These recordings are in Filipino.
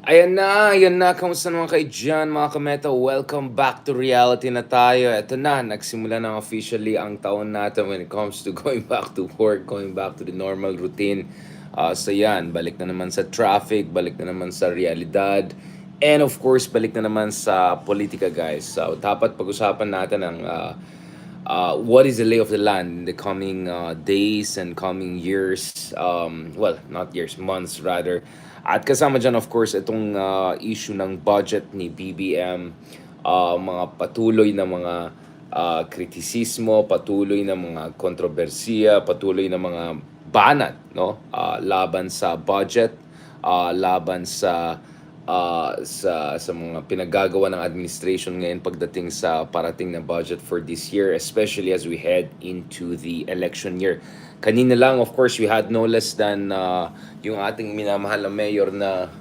Ayan na. Kamusta naman kayo dyan, mga kameta? Welcome back to reality na tayo. Ito na, nagsimula na officially ang taon natin when it comes to going back to work, going back to the normal routine. So yan, balik na naman sa traffic, balik na naman sa realidad, and of course, balik na naman sa politika, guys. So dapat pag-usapan natin ang what is the lay of the land in the coming days and coming years, well, not years, months rather. At kasama dyan, of course, itong issue ng budget ni BBM, mga patuloy na mga kritisismo, patuloy na mga kontrobersiya, patuloy na mga banat, no? Laban sa budget, laban sa mga pinagagawa ng administration ngayon pagdating sa parating na budget for this year, especially as we head into the election year. Kanina lang, of course, we had no less than yung ating minamahal na mayor na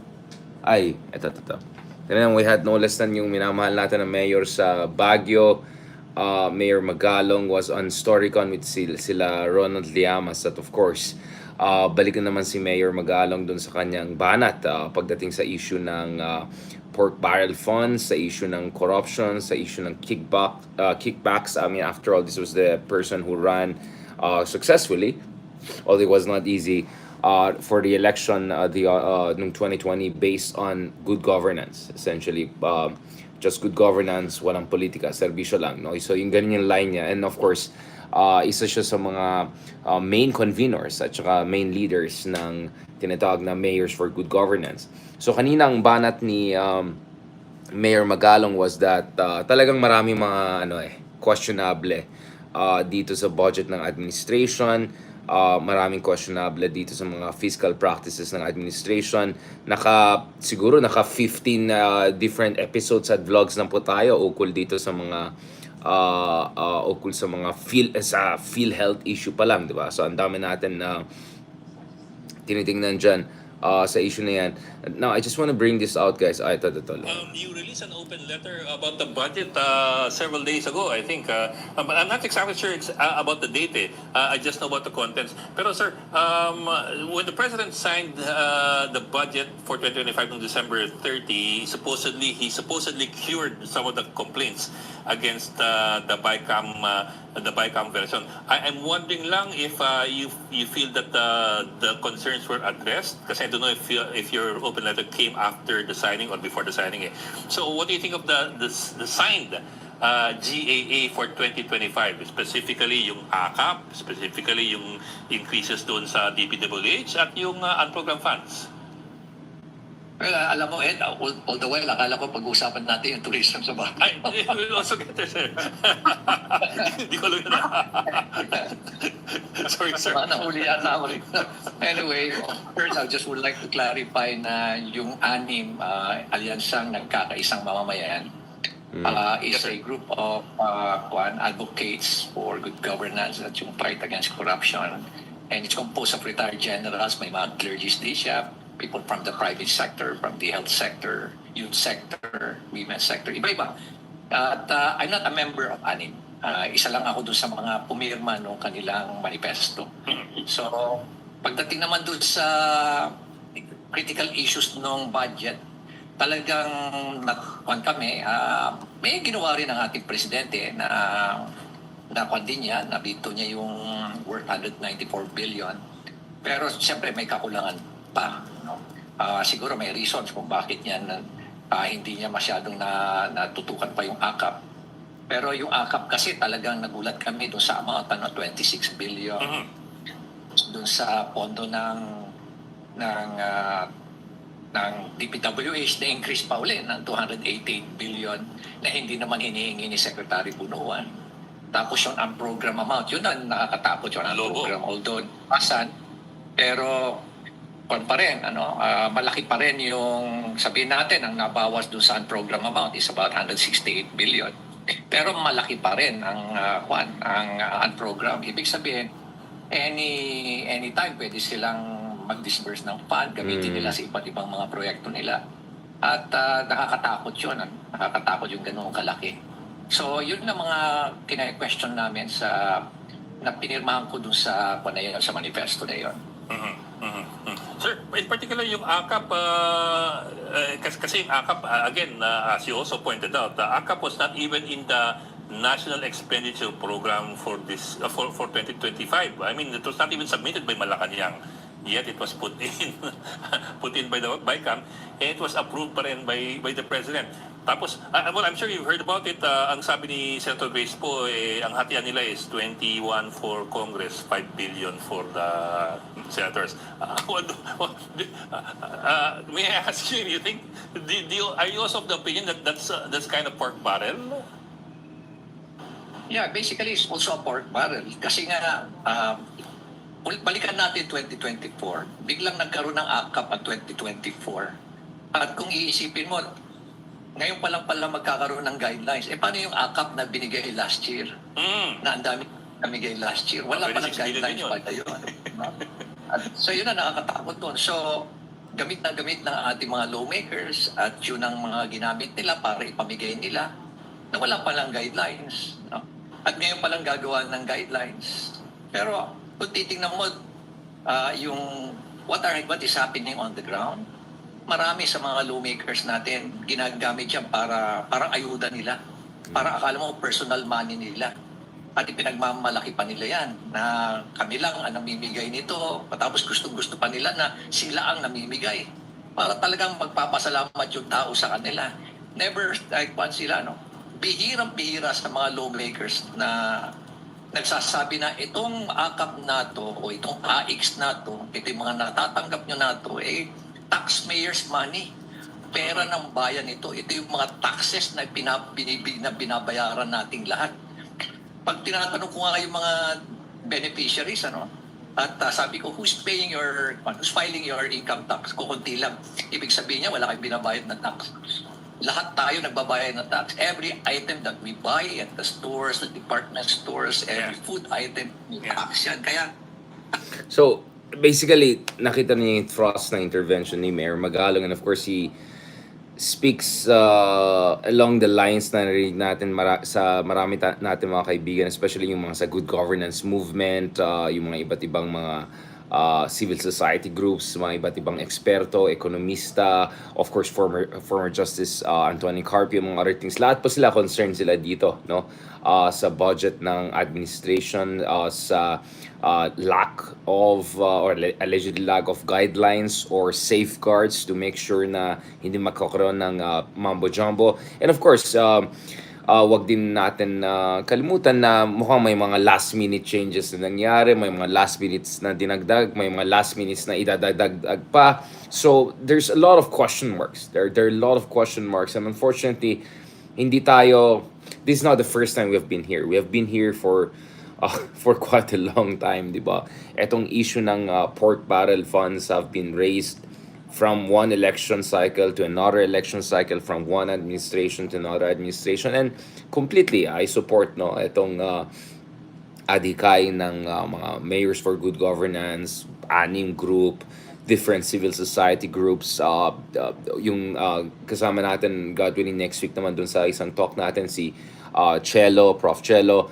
ito. Kanina we had no less than yung minamahal natin na mayor sa Baguio. Mayor Magalong was on Storycon with sila Ronald Llamas, at of course, balikan naman si Mayor Magalong dun sa kanyang banat pagdating sa issue ng pork barrel funds, sa issue ng corruption, sa issue ng kickbacks. I mean, after all, this was the person who ran successfully, although it was not easy, for the election noong 2020 based on good governance, essentially. Just good governance, walang politika, serbisyo lang, no? So yung ganyan yung line niya, and of course, isa siya sa mga main conveners at saka main leaders ng tinatawag na Mayors for Good Governance. So kanina ang banat ni Mayor Magalong was that talagang maraming mga questionable dito sa budget ng administration. Maraming questionable dito sa mga fiscal practices ng administration. Siguro naka 15 different episodes at vlogs na po tayo ukol dito sa mga ukol sa mga PhilHealth issue pa lang, di ba? So ang dami natin na tinitingnan dyan sa issue na yan. Now, I just want to bring this out, guys. Ito. You released an open letter about the budget several days ago, I think. But I'm not exactly sure about the date. I just know about the contents. Pero sir, when the President signed the budget for 2025 on December 30, he supposedly cured some of the complaints against the BICAM version. I'm wondering lang if you feel that the concerns were addressed, kasi I don't know if your open letter came after the signing or before the signing. So what do you think of the signed GAA for 2025, specifically yung AKAP, specifically yung increases doon sa DPWH at yung unprogrammed funds? Well, alam mo, Ed, all the while, akala ko pag-uusapan natin yung tourism sa bahay. We'll also get there, sir. Hindi ko alam na. Sorry, sir. Nahuli yata ako rin. Anyway, first, I just would like to clarify na yung anim alyansang nagkakaisang mamamayan is a group of advocates for good governance at yung fight against corruption. And it's composed of retired generals, may mga clergies din siya, people from the private sector, from the health sector, youth sector, women's sector, iba-iba. At I'm not a member of ANIM. Isa lang ako doon sa mga pumirma ng kanilang manifesto. So, pagdating naman doon sa critical issues ng budget, talagang kami, may ginawa rin ang ating presidente na din niya, nabito niya yung worth 194 billion. Pero siyempre may kakulangan pa. No? Siguro may reasons kung bakit hindi niya masyadong natutukan pa yung AKAP. Pero yung AKAP kasi talagang nagulat kami doon sa amount ng 26 billion. Doon sa pondo ng DPWH na increase pa ulit ng 288 billion na hindi naman hinihingi ni Secretary Bunuan. Tapos yung unprogram amount, yun ang nakakatakot yung unprogram. Although, pero pa rin, malaki pa rin yung sabihin natin, ang nabawas doon sa unprogram amount is about 168 billion. Pero malaki pa rin ang unprogram. Ibig sabihin, anytime pwede silang mag-disburse ng fund, gamitin nila sa iba't ibang mga proyekto nila. At nakakatakot yun. Nakakatakot yung ganung kalaki. So, yun na mga kina-question namin na pinirmahan ko dun sa manifesto na yun. Sir, in particular yung AKAP, kasi yung AKAP, again, as you also pointed out, the AKAP was not even in the National Expenditure Program for this for 2025. I mean, it was not even submitted by Malacanang. Yet it was put in put in by the BICAM, and it was approved pa rin by the President. Tapos, well, I'm sure you've heard about it. Ang sabi ni Senator Grace po, ang hatian nila is 21 for Congress, 5 billion for the senators. May I ask you, you think, are you also of the opinion that that's kind of pork barrel? Yeah, basically it's also a pork barrel. Kasi nga, balikan natin 2024, biglang nagkaroon ng AKAP at 2024. At kung iisipin mo, ngayon pa lang pala magkakaroon ng guidelines. Paano yung AKAP na binigay last year? Na ang dami binigay last year. Wala pa ng 26 billion guidelines yun. pala yun. So yun na nakakatakot doon. So gamit ng ating mga lawmakers at yun ang mga ginamit nila para ipamigay nila na wala pa lang guidelines. No? At ngayon pa lang gagawa ng guidelines. Pero kung titingnan mo yung what is happening on the ground, marami sa mga lawmakers natin ginagamit yan parang ayuda nila. Para akala mo personal money nila. At ipinagmamalaki pa nila yan na kami lang ang namimigay nito. Tapos gustong-gusto pa nila na sila ang namimigay. Para talagang magpapasalamat yung tao sa kanila. Never like sila, no? Bihirang-bihira sa mga lawmakers na nagsasabi na itong AKAP na to o itong AX na to, ito yung mga natatanggap nyo na to, taxpayers money. Pera ng bayan ito. Ito yung mga taxes na binabayaran nating lahat. Pag tinatanong ko nga yung mga beneficiaries, at sabi ko, who's filing your income tax? Kukunti lang. Ibig sabihin niya, wala kayong binabayad na tax. Lahat tayo nagbabayad ng tax. Every item that we buy at the stores, the department stores, every food item, may tax yan. Kaya, So, basically, nakita niyo yung thrust ng intervention ni Mayor Magalong, and of course, he speaks along the lines na narinig natin sa marami natin mga kaibigan, especially yung mga sa good governance movement, yung mga iba't ibang mga civil society groups, mga iba't ibang eksperto, ekonomista, of course former Justice Antonio Carpio, mga other things. Lahat po sila concerned sila dito, no? Sa budget ng administration, sa lack of or alleged lack of guidelines or safeguards to make sure na hindi magkakaroon ng mambo jumbo. And of course, wag din natin kalimutan na mukhang may mga last minute changes na nangyari, may mga last minutes na dinagdag, may mga last minutes na idadagdag pa. So there's a lot of question marks. There are a lot of question marks, and unfortunately, hindi tayo. This is not the first time we have been here. We have been here for quite a long time, di ba? Etong issue ng pork barrel funds have been raised from one election cycle to another election cycle, from one administration to another administration, and completely I support itong adhikay ng mga mayors for good governance, anim group, different civil society groups, yung kasama natin God willing next week naman dun sa isang talk natin si Prof. Cello,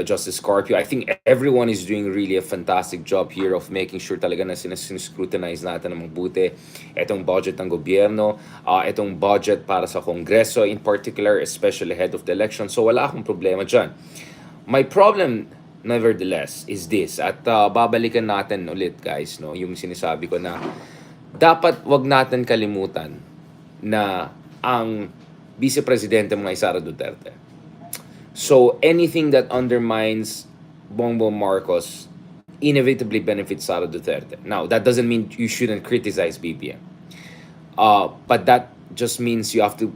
Justice Scorpio. I think everyone is doing really a fantastic job here of making sure talaga na sinuscrutinize natin ng mabuti itong budget ng gobyerno, itong budget para sa Kongreso in particular, especially ahead of the election. So wala akong problema dyan. My problem, nevertheless, is this. At babalikan natin ulit, guys, no, yung sinasabi ko na dapat wag natin kalimutan na ang Vice Presidente mga Sara Duterte. So anything that undermines Bongbong Marcos inevitably benefits Sara Duterte. Now, that doesn't mean you shouldn't criticize BBM. But that just means you have to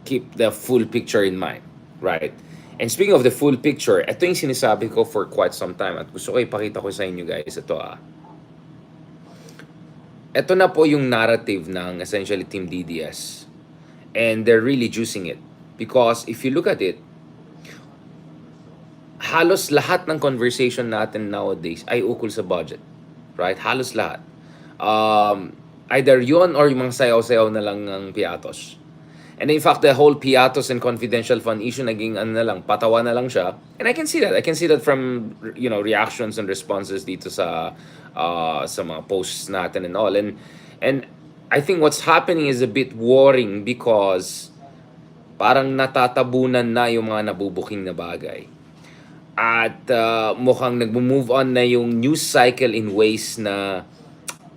keep the full picture in mind, right? And speaking of the full picture, ito yung sinasabi ko for quite some time at gusto ko ipakita ko sa inyo guys. Ito na po yung narrative ng essentially Team DDS. And they're really juicing it. Because if you look at it, halos lahat ng conversation natin nowadays ay ukol sa budget. Right? Halos lahat. Either yun or yung mga sayaw-sayaw na lang ng piatos. And in fact, the whole piatos and confidential fund issue naging na lang, patawa na lang siya. And I can see that. I can see that from reactions and responses dito sa sa mga posts natin and all. And I think what's happening is a bit worrying because parang natatabunan na yung mga nabubuking na bagay. At mukhang nagmo-move on na yung news cycle in ways na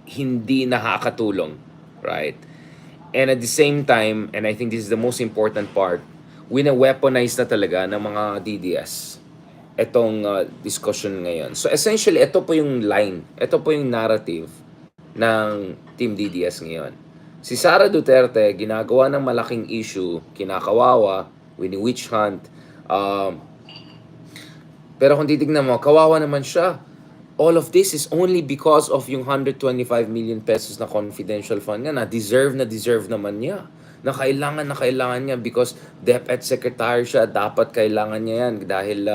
hindi nakakatulong, right? And at the same time, and I think this is the most important part, wina-weaponize na talaga ng mga DDS itong discussion ngayon. So essentially, ito po yung line, ito po yung narrative ng Team DDS ngayon. Si Sara Duterte, ginagawa ng malaking issue, kinakawawa, wini-witch hunt, pero kung titignan mo, kawawa naman siya. All of this is only because of yung 125 million pesos na confidential fund niya. Na deserve naman niya. Na kailangan niya because DepEd Secretary siya, dapat kailangan niya yan dahil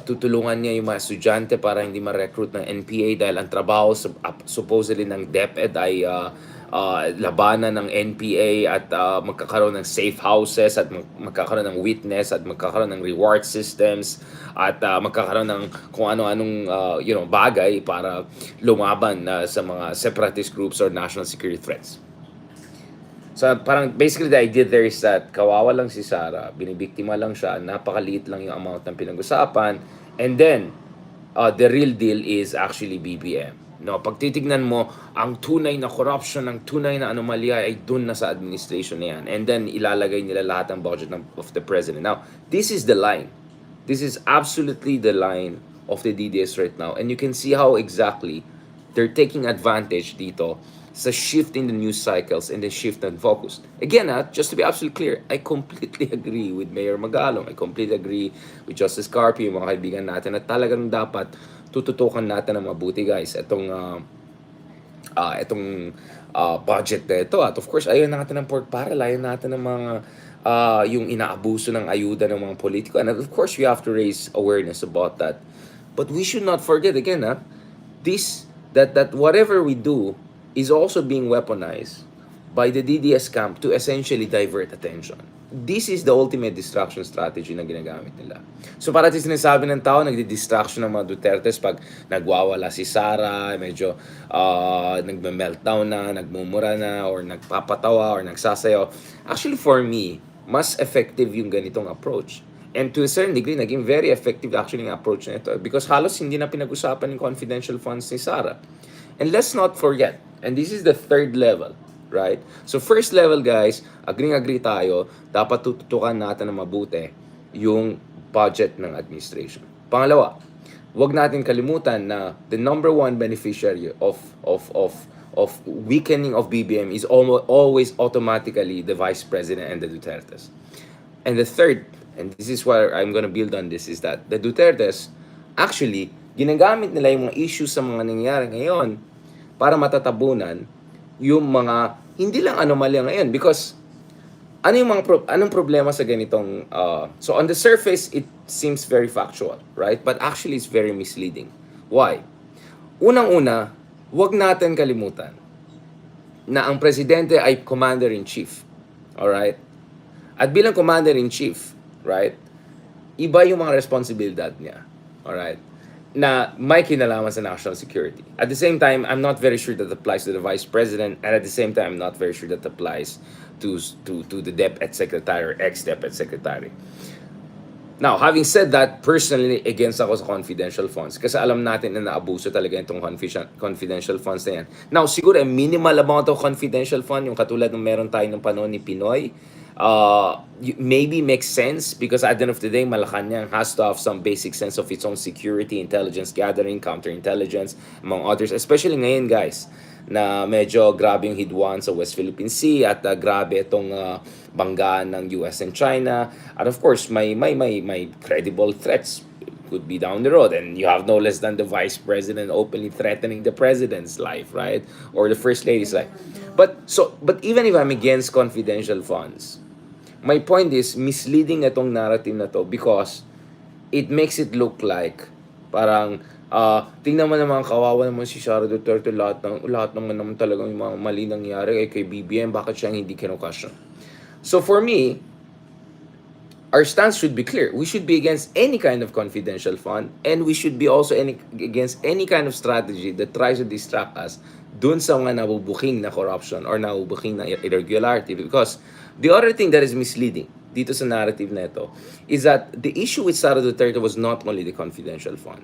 tutulungan niya yung mga estudyante para hindi ma-recruit ng NPA dahil ang trabaho supposedly ng DepEd ay labanan ng NPA at magkakaroon ng safe houses at magkakaroon ng witness at magkakaroon ng reward systems at magkakaroon ng kung ano-anong bagay para lumaban sa mga separatist groups or national security threats. So parang basically the idea there is that kawawa lang si Sara, binibiktima lang siya, napakaliit lang yung amount ng pinag-usapan, and then the real deal is actually BBM. No, pag titignan mo, ang tunay na corruption, ang tunay na anomalya ay dun na sa administration na yan. And then ilalagay nila lahat ng budget of the president. Now, this is the line. This is absolutely the line of the DDS right now. And you can see how exactly they're taking advantage dito sa shift in the news cycles and the shift in focus. Again, just to be absolutely clear, I completely agree with Mayor Magalong. I completely agree with Justice Carpio, yung mga kaibigan natin, at talagang dapat tututukan natin ng mabuti, guys, itong budget na ito. At of course, ayaw natin ng pork barrel, ayaw natin ng mga yung inaabuso ng ayuda ng mga politiko. And of course, we have to raise awareness about that. But we should not forget, again, that whatever we do is also being weaponized by the DDS camp to essentially divert attention. This is the ultimate distraction strategy na ginagamit nila. So parati sinasabi ng tao, nagdi-distraction ng mga Dutertes pag nagwawala si Sara, medyo nagme-meltdown na, nagmumura na, or nagpapatawa, or nagsasayaw. Actually, for me, mas effective yung ganitong approach. And to a certain degree, naging very effective actually yung approach na ito because halos hindi na pinag-usapan yung confidential funds ni Sara. And let's not forget, and this is the third level, right? So first level, guys, agree tayo, dapat tututukan natin na mabuti yung budget ng administration. Pangalawa, wag natin kalimutan na the number one beneficiary of weakening of BBM is always automatically the Vice President and the Dutertes. And the third, and this is where I'm gonna build on this, is that the Dutertes actually ginagamit nila yung mga issues sa mga nangyayari ngayon para matatabunan yung mga hindi lang anomalya ngayon because anong problema sa ganitong so on the surface it seems very factual, right? But actually it's very misleading. Why? Unang-una, wag natin kalimutan na ang presidente ay commander-in-chief. Alright? At bilang commander-in-chief, right? Iba yung mga responsibilidad niya. Alright? Na may kinalaman sa national security. At the same time, I'm not very sure that applies to the Vice President, and at the same time, I'm not very sure that applies to the DepEd Secretary or ex-DepEd Secretary. Now, having said that, personally, against ako sa confidential funds kasi alam natin na naabuso talaga itong confidential funds na yan. Now, siguro a minimal amount of confidential fund, yung katulad ng meron tayo ng panahon ni Pinoy, maybe makes sense because at the end of the day, Malacanang has to have some basic sense of its own security, intelligence gathering, counterintelligence, among others. Especially ngayon, guys, na medyo grabe yung hidwaan sa West Philippine Sea at grabe itong banggaan ng US and China. And of course, may credible threats could be down the road, and you have no less than the Vice President openly threatening the President's life, right? Or the First Lady's life. But even if I'm against confidential funds, my point is, misleading itong narrative na to because it makes it look like parang tingnan mo naman kawawa naman si Sara Duterte, lahat naman talagang yung mga mali nangyari kay BBM, bakit siya hindi kinukasyon? So for me, our stance should be clear. We should be against any kind of confidential fund, and we should be also against any kind of strategy that tries to distract us dun sa mga nabubuking na corruption or nabubuking na irregularity. Because the other thing that is misleading dito sa narrative na ito is that the issue with Sara Duterte was not only the confidential fund.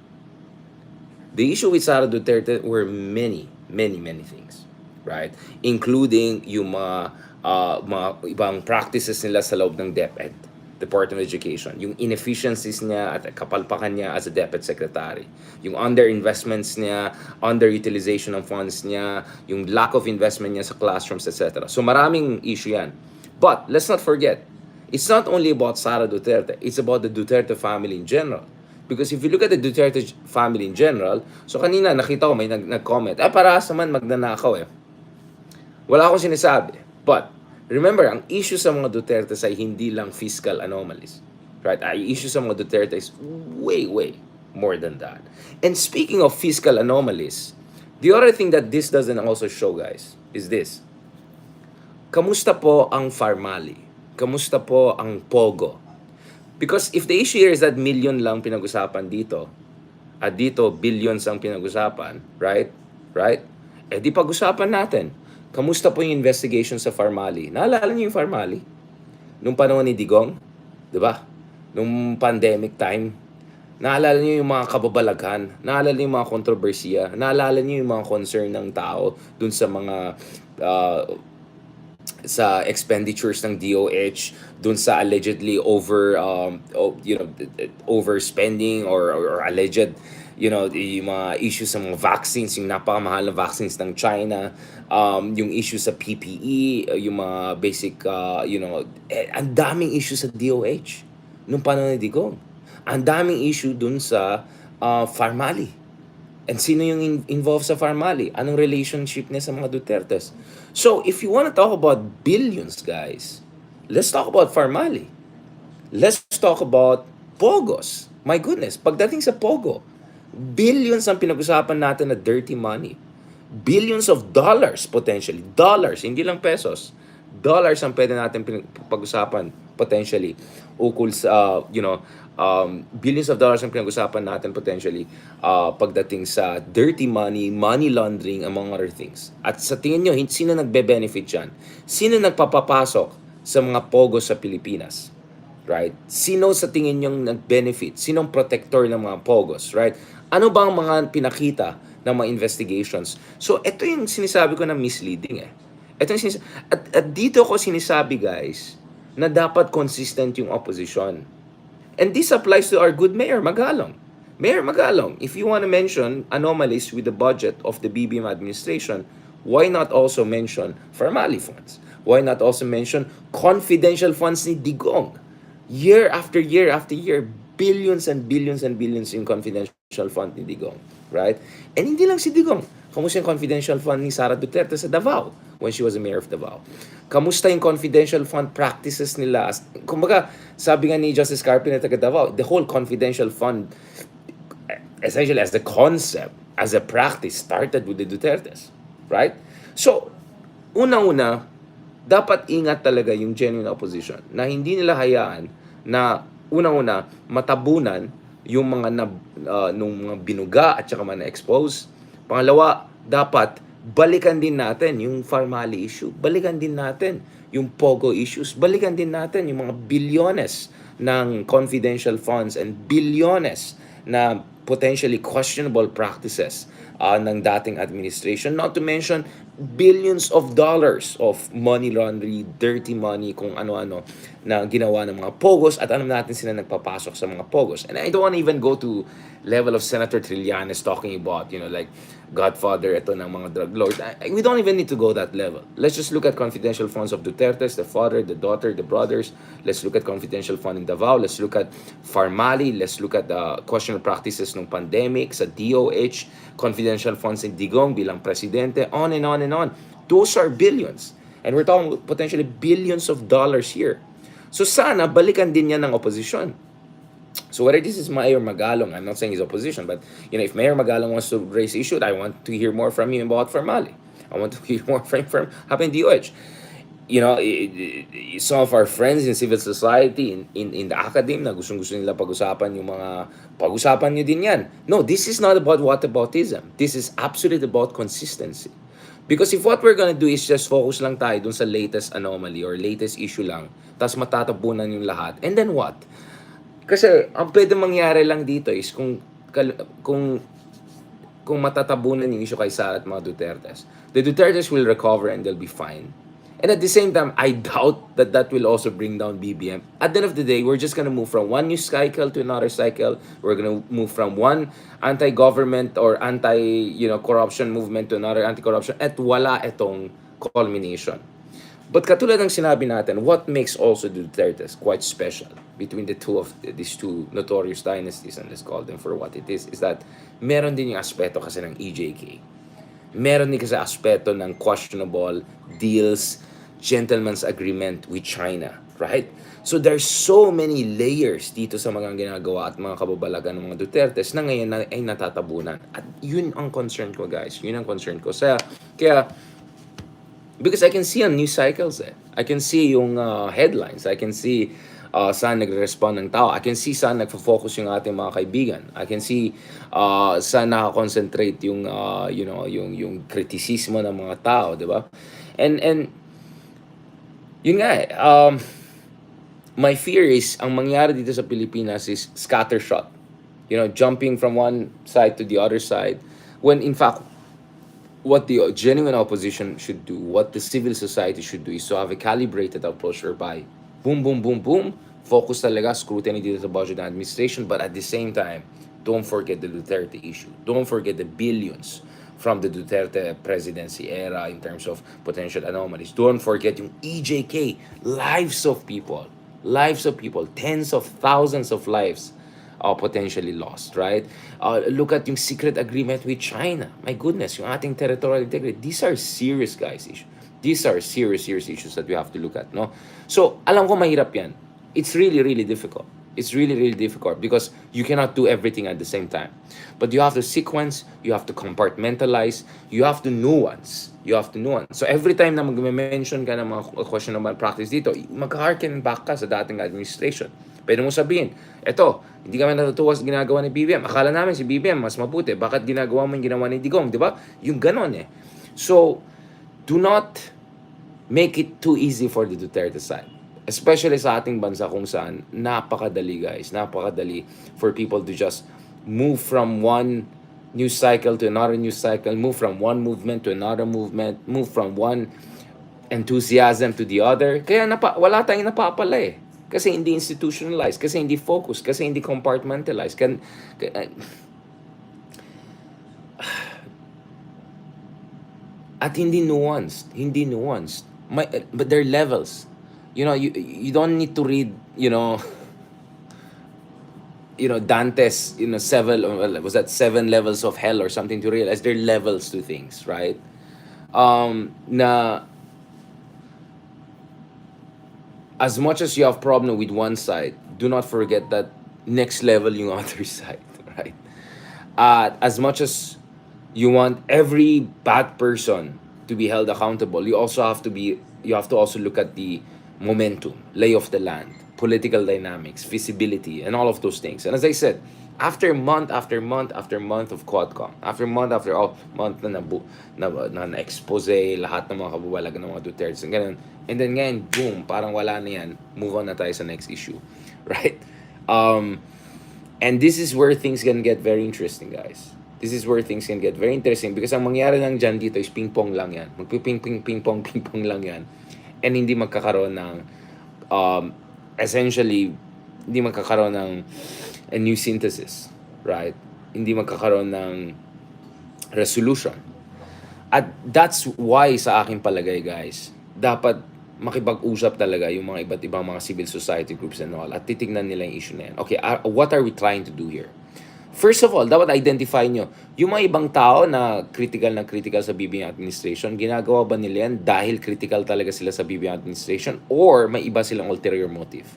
The issue with Sara Duterte were many, many, many things, right? Including yung mga ibang practices nila sa loob ng DepEd, Department of Education, yung inefficiencies niya at kapalpakan niya as a DepEd Secretary, yung underinvestments niya, underutilization ng funds niya, yung lack of investment niya sa classrooms, etc. So maraming issue yan. But let's not forget, it's not only about Sara Duterte, it's about the Duterte family in general. Because if you look at the Duterte family in general, so kanina nakita ko may nag-comment, parehas naman magnanakaw eh. Wala akong sinasabi. But remember, ang issue sa mga Duterte ay hindi lang fiscal anomalies. Right? Ang issue sa mga Duterte is way, way more than that. And speaking of fiscal anomalies, the other thing that this doesn't also show, guys, is this. Kamusta po ang Farmali? Kamusta po ang Pogo? Because if the issue here is that million lang pinag-usapan dito, at dito billions ang pinag-usapan, right? Right? Eh di pag-usapan natin. Kamusta po yung investigation sa Farmali? Naalala niyo yung Farmali? Nung panahon ni Digong? 'Di ba? Nung pandemic time. Naalala niyo yung mga kababalaghan? Naalala niyo yung mga kontrobersiya? Naalala niyo yung mga concern ng tao dun sa mga sa expenditures ng DOH, dun sa allegedly overspending or alleged yung mga issues sa mga vaccines, yung napakamahal na vaccines ng China, yung issue sa PPE, yung mga basic ang daming issue sa DOH nung panahon ni Digong. Ang daming issue dun sa Farmali. And sino yung involved sa Farmali? Anong relationship niya sa mga Dutertes? So, if you want to talk about billions, guys, let's talk about Farmali. Let's talk about Pogos. My goodness, pagdating sa Pogo, billions ang pinag-usapan natin na dirty money. Billions of dollars, potentially. Dollars, hindi lang pesos. Dollars ang pwede natin pag-usapan, potentially. Ukol sa, billions of dollars ang pinag-usapan natin potentially pagdating sa dirty money, money laundering, among other things. At sa tingin nyo, sino nagbe-benefit dyan? Sino nagpapapasok sa mga pogos sa Pilipinas? Right? Sino sa tingin nyo nag-benefit? Sinong protector ng mga pogos? Right? Ano bang mga pinakita ng mga investigations? So, ito yung sinasabi ko na misleading eh. Ito yung at dito ko sinasabi, guys, na dapat consistent yung opposition. And this applies to our good Mayor Magalong. Mayor Magalong, if you want to mention anomalies with the budget of the BBM administration, why not also mention Farmali funds? Why not also mention confidential funds ni Digong? Year after year after year, billions and billions and billions in confidential fund ni Digong. Right? And hindi lang si Digong. Kamusta yung confidential fund ni Sara Duterte sa Davao when she was a mayor of Davao? Kamusta yung confidential fund practices nila? Kumbaga, sabi nga ni Justice Carpio na taga Davao, the whole confidential fund, essentially as the concept, as a practice, started with the Dutertes. Right? So, una-una, dapat ingat talaga yung genuine opposition na hindi nila hayaan na una-una matabunan yung mga nung mga binuga at saka mga na-expose. Pangalawa, dapat balikan din natin yung Farmali issue. Balikan din natin yung Pogo issues. Balikan din natin yung mga bilyones ng confidential funds and bilyones na potentially questionable practices ng dating administration. Not to mention billions of dollars of money laundering, dirty money, kung ano-ano na ginawa ng mga Pogos at alam natin sila nagpapasok sa mga Pogos. And I don't want to even go to level of Senator Trillanes talking about, like Godfather ito ng mga drug lords. We don't even need to go that level. Let's just look at confidential funds of Dutertes, the father, the daughter, the brothers. Let's look at confidential fund in Davao. Let's look at Farmali. Let's look at the questionable practices ng pandemic sa DOH, confidential funds in Digong bilang presidente, on and on and on. Those are billions. And we're talking potentially billions of dollars here. So sana balikan din yan ng opposition. So whether this is Mayor Magalong, I'm not saying he's opposition, but if Mayor Magalong wants to raise issue, I want to hear more from him about Farmali. I want to hear more from happening DOH. some of our friends in civil society, in the academe, na gustong-gusto nila pag-usapan yung mga, pag-usapan nyo din yan. No, this is not about whataboutism. This is absolutely about consistency. Because if what we're gonna do is just focus lang tayo dun sa latest anomaly or latest issue lang, tapos matatapunan yung lahat, and then what? Kasi ang pwede mangyari lang dito is kung matatabunan yung issue kay Sara at mga Dutertes, the Dutertes will recover and they'll be fine. And at the same time, I doubt that that will also bring down BBM. At the end of the day, we're just gonna move from one news cycle to another cycle. We're gonna move from one anti-government or corruption movement to another anti-corruption, at wala itong culmination. But katulad ng sinabi natin, what makes also the Dutertes quite special between the two of these two notorious dynasties, and let's call them for what it is that meron din yung aspeto kasi ng EJK. Meron din kasi aspeto ng questionable deals, gentleman's agreement with China, right? So there's so many layers dito sa mga ginagawa at mga kababalagan ng mga Dutertes na ngayon ay natatabunan. At yun ang concern ko, guys. Yun ang concern ko. Kaya because I can see on news cycles I can see yung headlines. I can see saan nagre-respond ng tao. I can see saan nagfo-focus yung ating mga kaibigan. I can see saan nakakoncentrate yung yung kritisismo ng mga tao, di ba? And yun nga my fear is ang mangyari dito sa Pilipinas is scattershot. Jumping from one side to the other side, when in fact what the genuine opposition should do, what the civil society should do, is to have a calibrated approach whereby boom, boom, boom, boom, focus talaga, scrutiny dito sa budget and administration, but at the same time, don't forget the Duterte issue. Don't forget the billions from the Duterte presidency era in terms of potential anomalies. Don't forget yung EJK, lives of people, tens of thousands of lives potentially lost, right? Look at yung secret agreement with China. My goodness, yung ating territorial integrity. These are serious, guys, issues. These are serious issues that we have to look at, no? So, alam ko mahirap yan. It's really, really difficult. It's really, really difficult because you cannot do everything at the same time. But you have to sequence, you have to compartmentalize, you have to nuance. So every time na mag-mention ka ng mga questionable practice dito, mag-harken back ka sa dating administration. Pwede mo sabihin, eto, hindi kami natutuwa sa ginagawa ni BBM. Akala namin si BBM mas mabuti. Bakit ginagawa mo yung ginawa ni Digong? Di ba? Yung ganon So, do not make it too easy for the Duterte side. Especially sa ating bansa kung saan napakadali, guys. Napakadali for people to just move from one news cycle to another news cycle, move from one movement to another movement, move from one enthusiasm to the other. Kaya wala tayong napapala Kasi hindi institutionalized, kasi hindi focused, kasi hindi compartmentalized. At hindi nuanced. But there are levels. You don't need to read, Dante's, seven levels of hell or something to realize there are levels to things, right? Na as much as you have problem with one side, do not forget that next level yung other side, right? As much as you want every bad person to be held accountable, you have to also look at the momentum, lay of the land, political dynamics, visibility, and all of those things. And as I said, after month after month after month of Quadcom, after month na expose lahat ng mga kababalagan ng mga Duterte and ganun, and then ngayon, boom, parang wala na yan, move on na tayo sa next issue, right? And this is where things can get very interesting, guys. This is where things can get very interesting because ang mangyari lang dyan dito is ping-pong lang yan. Ping-pong lang yan. And hindi magkakaroon ng, essentially, hindi magkakaroon ng a new synthesis, right? Hindi magkakaroon ng resolution. At that's why sa aking palagay, guys, dapat makipag-usap talaga yung mga iba't ibang mga civil society groups and all at titignan nila yung issue na yan. Okay, what are we trying to do here? First of all, dapat identify nyo yung mga ibang tao na critical sa BBM administration, ginagawa ba nila yan dahil critical talaga sila sa BBM administration or may iba silang ulterior motive?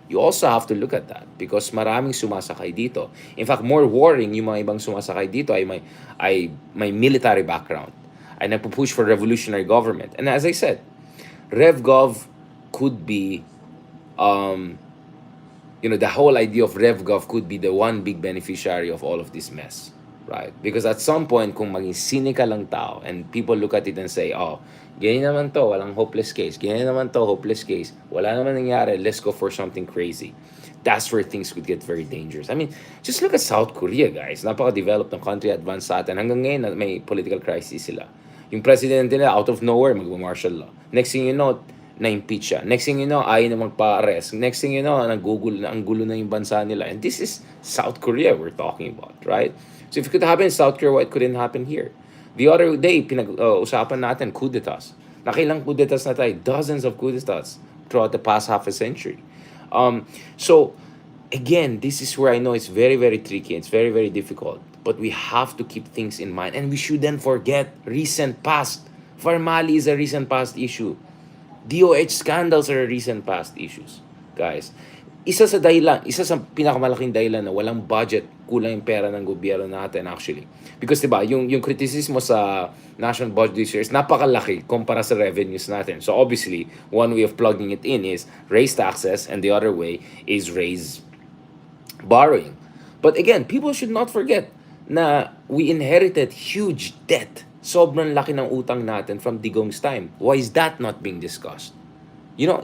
You also have to look at that because maraming sumasakay dito. In fact, more worrying yung mga ibang sumasakay dito ay may military background, ay nagpo-push for revolutionary government. And as I said, RevGov could be, um, the whole idea of RevGov could be the one big beneficiary of all of this mess, right? Because at some point, kung maging cynical lang tao and people look at it and say, oh, ganyan naman to, walang hopeless case. Ganyan naman to, hopeless case. Wala naman nangyari, let's go for something crazy. That's where things could get very dangerous. I mean, just look at South Korea, guys. Napaka-developed ng country, advanced sa atin. Hanggang ngayon, may political crisis sila. Yung president nila, out of nowhere, mag-martial law. Next thing you know, na-impeach siya. Next thing you know, ayaw na magpa-arrest. Next thing you know, nagugulo na, ang gulo na yung bansa nila. And this is South Korea we're talking about, right? So if it could happen in South Korea, why it couldn't happen here? The other day, usapan natin, coup d'etats. Nakailang coup d'etats na tayo? Dozens of coup d'etats throughout the past half a century. So, again, this is where I know it's very, very tricky. It's very, very difficult. But we have to keep things in mind. And we shouldn't forget recent past. Farmali is a recent past issue. DOH scandals are recent past issues, guys. Isa sa pinakamalaking dahilan na walang budget, kulang yung pera ng gobyerno natin actually. Because diba, yung kritisismo sa national budget this year is napakalaki kumpara sa revenues natin. So obviously, one way of plugging it in is raise taxes and the other way is raise borrowing. But again, people should not forget na we inherited huge debt. Sobrang laki ng utang natin from Digong's time. Why is that not being discussed? You know,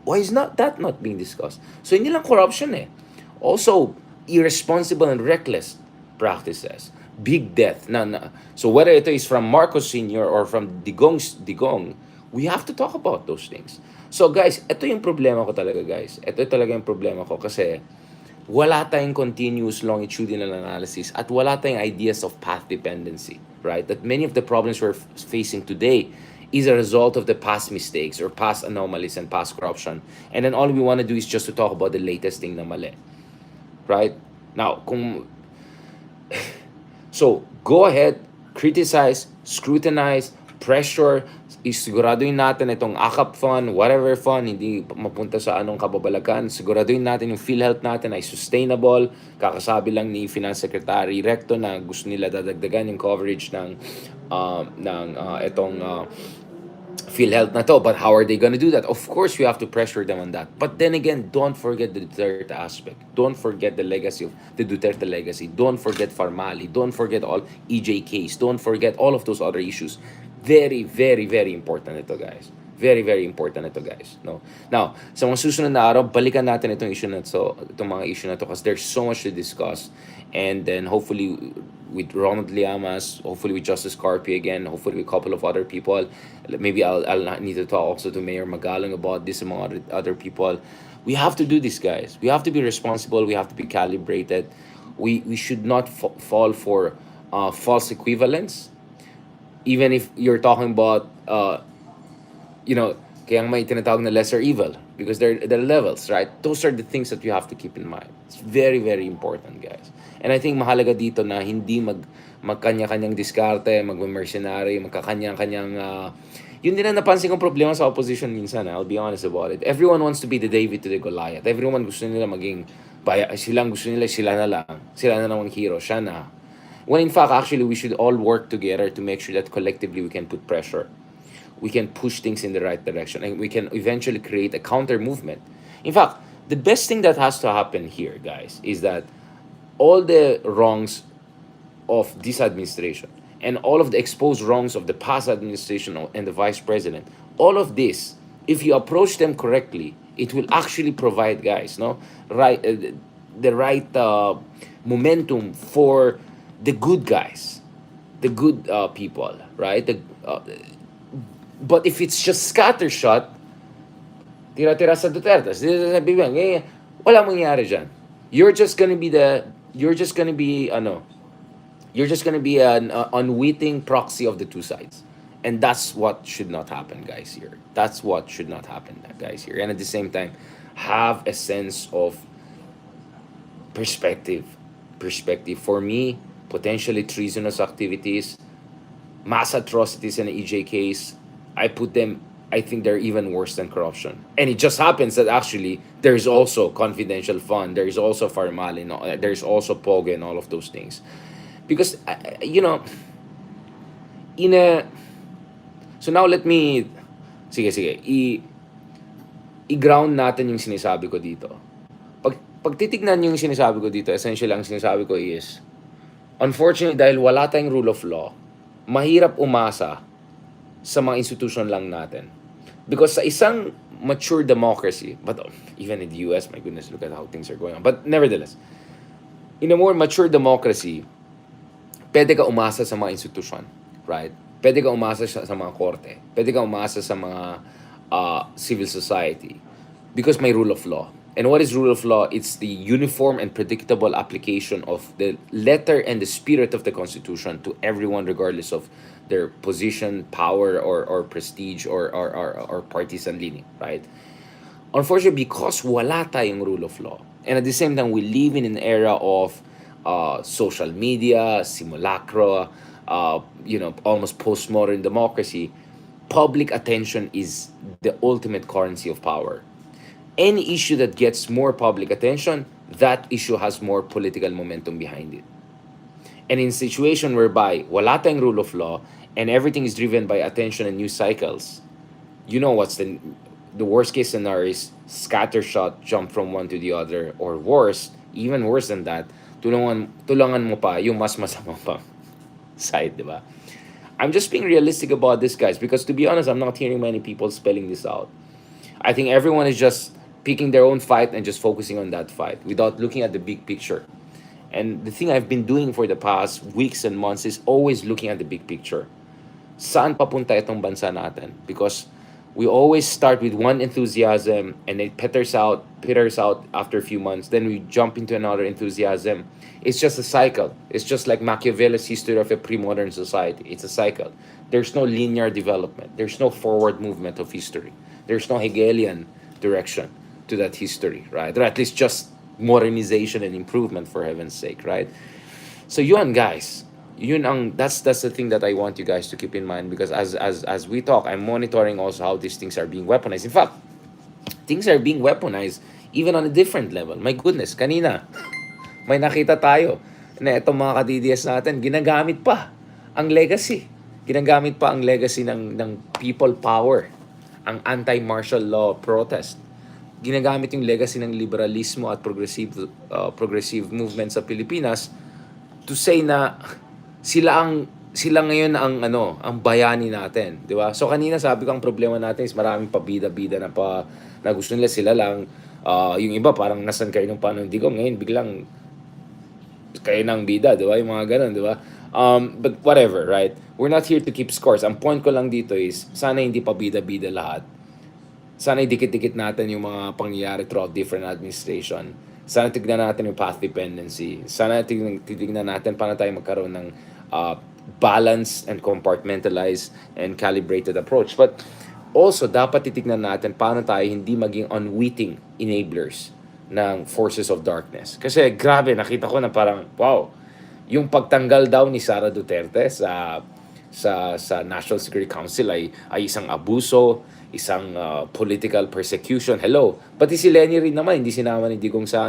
why is that not being discussed? So hindi lang corruption eh. Also, irresponsible and reckless practices. Big debt. So whether ito is from Marcos Sr. or from Digong, we have to talk about those things. So guys, ito yung problema ko talaga guys. Ito talaga yung problema ko kasi wala tayong continuous longitudinal analysis at wala tayong ideas of path dependency, right? That many of the problems we're facing today is a result of the past mistakes or past anomalies and past corruption. And then all we want to do is just to talk about the latest thing na mali, right? Now, so go ahead, criticize, scrutinize, pressure, isiguraduhin natin itong AKAP fund, whatever fund, hindi mapunta sa anong kababalagan. Siguraduhin natin yung PhilHealth natin ay sustainable. Kakasabi lang ni Finance Secretary Recto na gusto nila dadagdagan yung coverage ng PhilHealth na to. But how are they gonna do that? Of course, we have to pressure them on that. But then again, don't forget the Duterte aspect. Don't forget the legacy of the Duterte legacy. Don't forget Farmali. Don't forget all EJ case. Don't forget all of those other issues. Very, very, very important ito, guys. Very, very important ito, guys. No. Now, sa mga susunod na araw, balikan natin itong issue na to, itong mga issue na to because there's so much to discuss. And then hopefully with Ronald Llamas, hopefully with Justice Carpi again, hopefully with a couple of other people. Maybe I'll need to talk also to Mayor Magalang about this among other people. We have to do this, guys. We have to be responsible. We have to be calibrated. We should not fall for false equivalence. Even if you're talking about, kaya may tinatawag na lesser evil because they're levels, right? Those are the things that you have to keep in mind. It's very, very important, guys. And I think mahalaga dito na hindi magkanya-kanyang diskarte, mag-mercenary, magkakanya-kanyang... yun din ang napansin kong problema sa opposition minsan, I'll be honest about it. Everyone wants to be the David to the Goliath. Everyone gusto nila maging... Silang gusto nila, sila na lang. Sila na namang hero, siya na. When in fact, actually, we should all work together to make sure that collectively we can put pressure. We can push things in the right direction. And we can eventually create a counter movement. In fact, the best thing that has to happen here, guys, is that all the wrongs of this administration and all of the exposed wrongs of the past administration and the vice president, all of this, if you approach them correctly, it will actually provide, guys, the right momentum for the good guys, the good people, right? But if it's just scattershot, tira-tira sa Duterte, wala mangyayari dyan. You're just gonna be an unwitting proxy of the two sides. And that's what should not happen, guys, here. That's what should not happen, guys, here. And at the same time, have a sense of perspective. For me, potentially treasonous activities, mass atrocities in the EJ case, I think they're even worse than corruption. And it just happens that actually there's also confidential fund, there's also Farmali, there's also Poge and all of those things. Because, so now let me sige, i-ground natin yung sinasabi ko dito. Pag titignan yung sinasabi ko dito, essentially ang sinasabi ko is, unfortunately, dahil wala tayong rule of law, mahirap umasa sa mga institution lang natin. Because sa isang mature democracy, but even in the US, my goodness, look at how things are going on. But nevertheless, in a more mature democracy, pwede ka umasa sa mga institution, right? Pwede ka umasa sa mga korte. Pwede ka umasa sa mga civil society. Because may rule of law. And what is rule of law? It's the uniform and predictable application of the letter and the spirit of the Constitution to everyone, regardless of their position, power, or prestige, or partisan leaning, right? Unfortunately, because wala tayong rule of law, and at the same time, we live in an era of social media, simulacra, almost postmodern democracy, public attention is the ultimate currency of power. Any issue that gets more public attention, that issue has more political momentum behind it. And in a situation whereby wala tayong rule of law and everything is driven by attention and news cycles, you know what's the worst case scenario is scattershot, jump from one to the other, or worse, even worse than that, tulangan mo pa yung mas masama pa side, di ba? I'm just being realistic about this, guys, because to be honest, I'm not hearing many people spelling this out. I think everyone is just picking their own fight and just focusing on that fight without looking at the big picture. And the thing I've been doing for the past weeks and months is always looking at the big picture. Saan papunta itong bansa natin? Because we always start with one enthusiasm and it peters out after a few months. Then we jump into another enthusiasm. It's just a cycle. It's just like Machiavelli's history of a pre-modern society. It's a cycle. There's no linear development. There's no forward movement of history. There's no Hegelian direction to that history, right? Or at least just modernization and improvement, for heaven's sake, right? So yun, guys, that's the thing that I want you guys to keep in mind, because as we talk, I'm monitoring also how these things are being weaponized. In fact, things are being weaponized even on a different level. My goodness, kanina may nakita tayo na itong mga ka-DDS natin ginagamit pa ang legacy. Ginagamit pa ang legacy ng people power, ang anti-martial law protest. Ginagamit yung legacy ng liberalismo at progressive movement sa Pilipinas to say na sila ngayon ang bayani natin, di ba? So kanina sabi ko ang problema natin is maraming pabida-bida na gusto nila sila lang, yung iba parang nasan kayo nung panundig ko, ngayon biglang kayo ng bida, di ba? Yung mga ganun, di ba? But whatever, right? We're not here to keep scores. Ang point ko lang dito is sana hindi pabida-bida lahat. Sana idikit-dikit natin yung mga pangyayari throughout different administration. Sana tignan natin yung path dependency. Sana tignan natin paano tayo magkaroon ng balanced and compartmentalized and calibrated approach. But also, dapat titignan natin paano tayo hindi maging unwitting enablers ng forces of darkness. Kasi grabe, nakita ko na parang, wow, yung pagtanggal daw ni Sara Duterte sa National Security Council ay isang abuso, isang political persecution. Hello. Pati si Lenny rin naman, hindi sinama ni Digong sa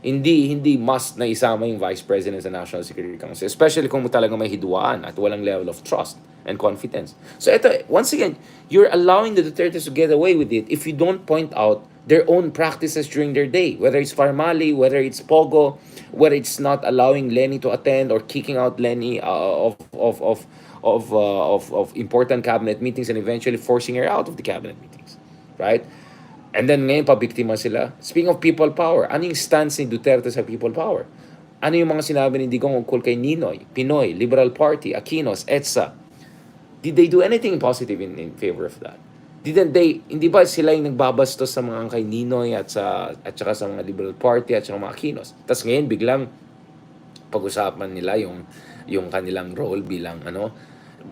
Hindi must na isama yung Vice President sa National Security Council. Especially kung talagang may hidwaan at walang level of trust and confidence. So ito, once again, you're allowing the Dutertes to get away with it if you don't point out their own practices during their day. Whether it's Farmali, whether it's Pogo, whether it's not allowing Lenny to attend or kicking out Lenny of important cabinet meetings and eventually forcing her out of the cabinet meetings, right? And then ngayon pabiktima sila. Speaking of people power, ano yung stance ni Duterte sa people power? Ano yung mga sinabi ni Digong ukol kay Ninoy, Pinoy, Liberal Party, Aquinos, EDSA? Did they do anything positive in favor of that? Hindi ba sila yung nagbabastos sa mga kay Ninoy at saka sa mga Liberal Party at saka mga Aquinos? Tapos ngayon biglang pag-usapan nila yung kanilang role bilang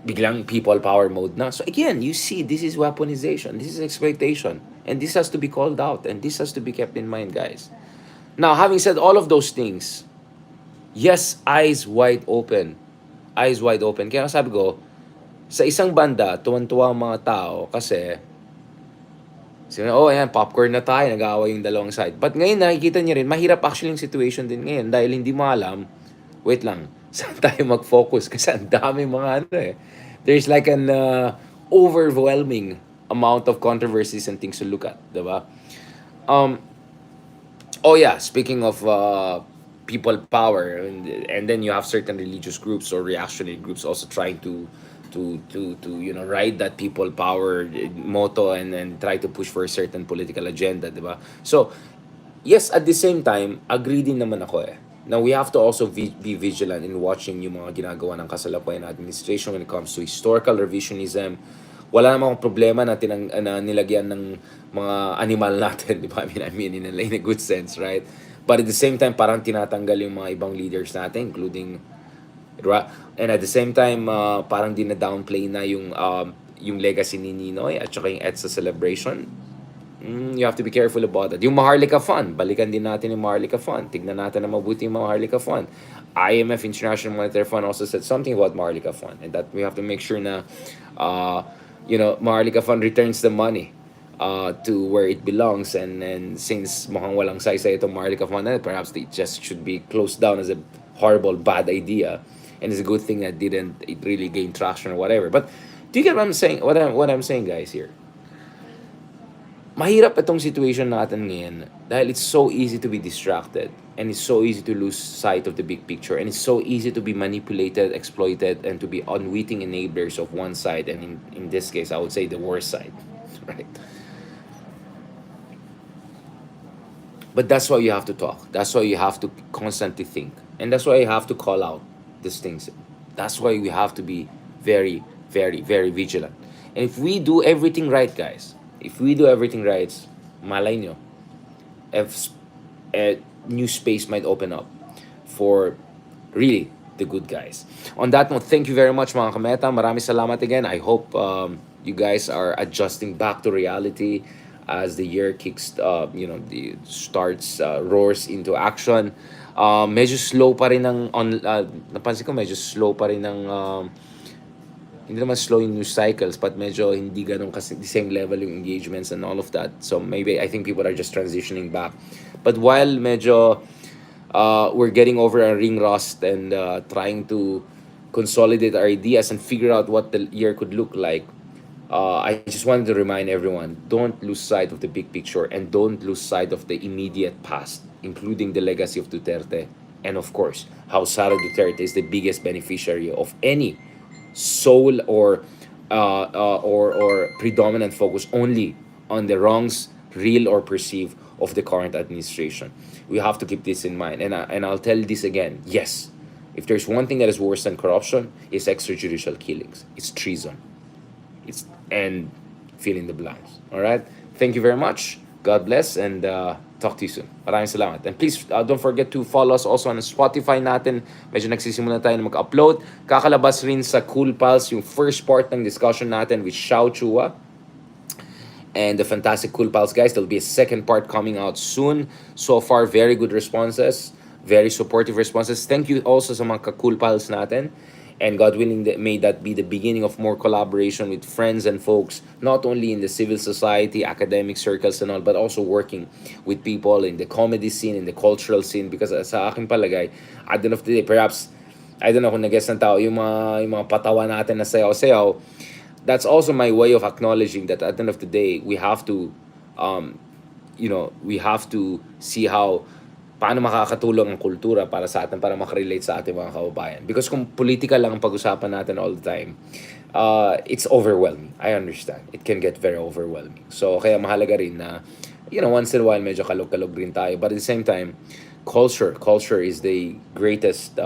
biglang people power mode na. So again, you see, this is weaponization, this is exploitation, and this has to be called out, and this has to be kept in mind, guys. Now, having said all of those things, yes, eyes wide open. Eyes wide open. Kaya sabi ko, sa isang banda, tuwan-tuwa ang mga tao kasi ayan, popcorn na tayo, nag-aaway yung dalawang side. But ngayon, nakikita niyo rin, mahirap actually yung situation din ngayon dahil hindi mo alam, wait lang, saan tayo mag-focus? Kasi ang dami mga there's like an overwhelming amount of controversies and things to look at, diba? Um, oh yeah, speaking of people power, and then you have certain religious groups or reactionary groups also trying to ride that people power motto and then try to push for a certain political agenda, diba? So yes, at the same time, agree din naman ako eh. Now, we have to also be vigilant in watching yung mga ginagawa ng kasalukuyan administration when it comes to historical revisionism. Wala namang problema na, na nilagyan ng mga animal natin, di ba? I mean in a good sense, right? But at the same time, parang tinatanggal yung mga ibang leaders natin, including, diba? And at the same time, parang dina-downplay na yung legacy ni Ninoy at saka yung EDSA celebration. You have to be careful about that. Yung Maharlika Fund, balikan din natin yung Maharlika Fund. Tignan natin na mabuti yung Maharlika Fund. IMF, International Monetary Fund, also said something about Maharlika Fund, and that we have to make sure na, Maharlika Fund returns the money to where it belongs. And since mukhang walang saysay itong Maharlika Fund, perhaps it just should be closed down as a horrible, bad idea. And it's a good thing that it really gain traction or whatever. But do you get what I'm saying? What I'm saying, guys, here? Mahirap itong situation natin ngayon dahil it's so easy to be distracted, and it's so easy to lose sight of the big picture, and it's so easy to be manipulated, exploited, and to be unwitting enablers of one side, and in this case I would say the worst side. Right? But that's why you have to talk. That's why you have to constantly think. And that's why you have to call out these things. That's why we have to be very, very, very vigilant. And if we do everything right, guys, if we do everything right, malay nyo, if a new space might open up for really the good guys. On that note, thank you very much, mga kameta. Maraming salamat again. I hope you guys are adjusting back to reality as the year kicks, the starts, roars into action. Medyo slow pa rin napansin ko medyo slow pa rin hindi naman slow yung news cycles, but medyo hindi ganun kasi the same level yung engagements and all of that. So maybe I think people are just transitioning back. But while medyo we're getting over our ring rust and trying to consolidate our ideas and figure out what the year could look like, I just wanted to remind everyone, don't lose sight of the big picture and don't lose sight of the immediate past, including the legacy of Duterte. And of course, how Sara Duterte is the biggest beneficiary of any sole or predominant focus only on the wrongs, real or perceived, of the current administration. We have to keep this in mind. And I'll tell this again. Yes, if there's one thing that is worse than corruption, it's extrajudicial killings. It's treason. It's and fill in the blanks. All right. Thank you very much. God bless, and talk to you soon. Maraming salamat. And please don't forget to follow us also on Spotify natin. Medyo nagsisimula tayo na mag-upload. Kakalabas rin sa Cool Pals yung first part ng discussion natin with Xiao Chua and the fantastic Cool Pals guys. There'll be a second part coming out soon. So far, very good responses. Very supportive responses. Thank you also sa mga ka-Cool Pals natin. And God willing, may that be the beginning of more collaboration with friends and folks, not only in the civil society, academic circles and all, but also working with people in the comedy scene, in the cultural scene. Because sa aking palagay, at the end of the day, perhaps, I don't know kung nag-guess ng tao, yung mga patawa natin na sayaw-sayaw, that's also my way of acknowledging that at the end of the day, we have to, we have to see how paano makakatulong ang kultura para sa atin, para makarelate sa ating mga kababayan. Because kung political lang ang pag-usapan natin all the time, it's overwhelming. I understand. It can get very overwhelming. So, kaya mahalaga rin na, once in a while, medyo kalog-kalog rin tayo. But at the same time, culture is the greatest,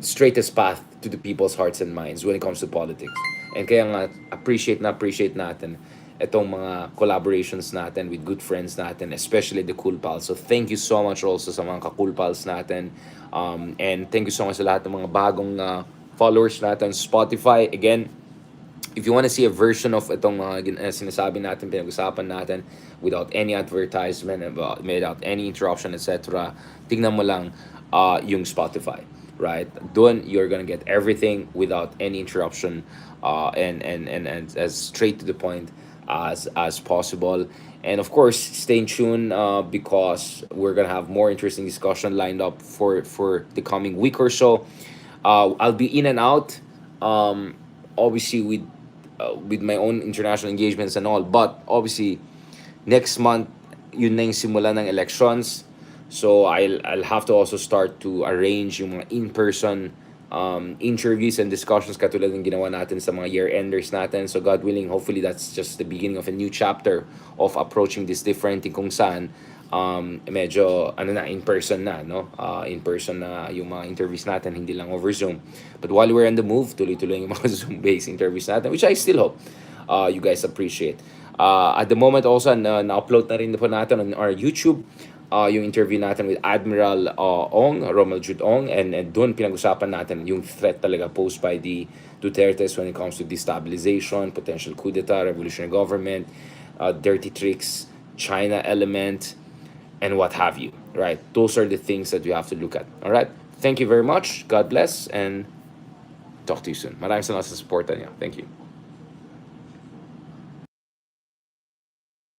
straightest path to the people's hearts and minds when it comes to politics. And kaya nga, appreciate natin itong mga collaborations natin with good friends natin, especially the Cool Pals. So thank you so much also sa mga ka-Cool Pals natin. And thank you so much sa lahat ng mga bagong followers natin sa Spotify. Again, if you want to see a version of itong mga sinasabi natin, pinag-usapan natin, without any advertisement, without any interruption, etc., tingnan mo lang yung Spotify. Right? Doon, you're gonna get everything without any interruption and as straight to the point as possible. And of course, stay tuned because we're gonna have more interesting discussion lined up for the coming week or so. I'll be in and out, obviously with with my own international engagements and all. But obviously, next month, yun na yung simula ng elections. So I'll have to also start to arrange yung mga in-person interviews and discussions katulad ng ginawa natin sa mga year-enders natin. So God willing, hopefully that's just the beginning of a new chapter of approaching this differently kung saan medyo in person na, no? In person na yung mga interviews natin, hindi lang over Zoom. But while we're on the move, tuloy-tuloy yung mga Zoom-based interviews natin, which I still hope you guys appreciate. At the moment also, na-upload na rin po natin on our YouTube yung interview natin with Admiral Romuald Jude Ong, and doon pinag-usapan natin yung threat talaga posed by the Dutertes when it comes to destabilization, potential coup d'etat, revolutionary government, dirty tricks, China element, and what have you, right? Those are the things that you have to look at, all right? Thank you very much. God bless, and talk to you soon. Maraming salamat sa supportan niyo. Thank you.